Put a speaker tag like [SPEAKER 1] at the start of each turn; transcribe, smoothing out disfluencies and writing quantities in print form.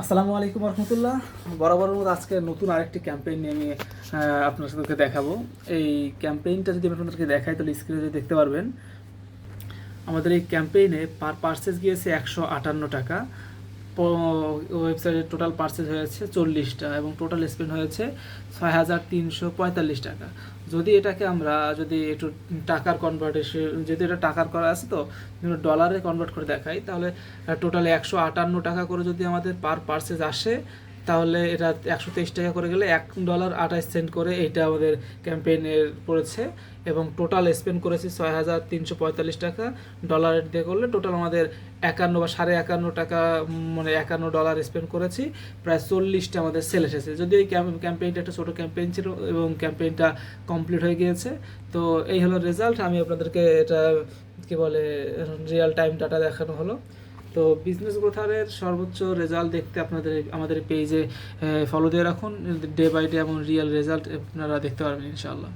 [SPEAKER 1] আসসালামু আলাইকুম রহমতুল্লাহ। বরাবরের মতো আজকে নতুন আরেকটি ক্যাম্পেইন নিয়ে আমি আপনাদেরকে দেখাবো। এই ক্যাম্পেইনটা যদি আমি আপনাদেরকে দেখাই তাহলে স্ক্রিনে দেখতে পারবেন। আমাদের এই ক্যাম্পেইনে পার পার্সেস গিয়েছে 158 টাকা। ওয়েবসাইটের টোটাল পার্সেস হয়েছে 40টা এবং টোটাল স্পেন্ড হয়েছে 6345 টাকা। যদি এটাকে আমরা যদি একটু টাকার কনভার্টেশন, যদি এটা টাকার করা আছে তো ডলারে কনভার্ট করে দেখাই, তাহলে টোটালে 158 টাকা করে যদি আমাদের পার পার্সেস আসে, তাহলে এটা 123 টাকা করে গেলে $1.28 করে এইটা আমাদের ক্যাম্পেইনের পড়েছে এবং টোটাল স্পেন্ড করেছি 6345 টাকা। ডলারের দিয়ে করলে টোটাল আমাদের 51 বা $51.50 মানে $51 স্পেন্ড করেছি। প্রায় 40টা আমাদের সেল এসেছে। যদিও এই ক্যাম্পেইনটা একটা ছোটো ক্যাম্পেইন ছিল এবং ক্যাম্পেইনটা কমপ্লিট হয়ে গিয়েছে। তো এই হলো রেজাল্ট। আমি আপনাদেরকে এটা কী বলে রিয়েল টাইম ডাটা দেখানো হলো। তো বিজনেস গ্রোথারের সর্বোচ্চ রেজাল্ট দেখতে আমাদের পেজে ফলো দিয়ে রাখুন। ডে বাই ডে এমন রিয়েল রেজাল্ট আপনারা দেখতে পারবেন ইনশাআল্লাহ।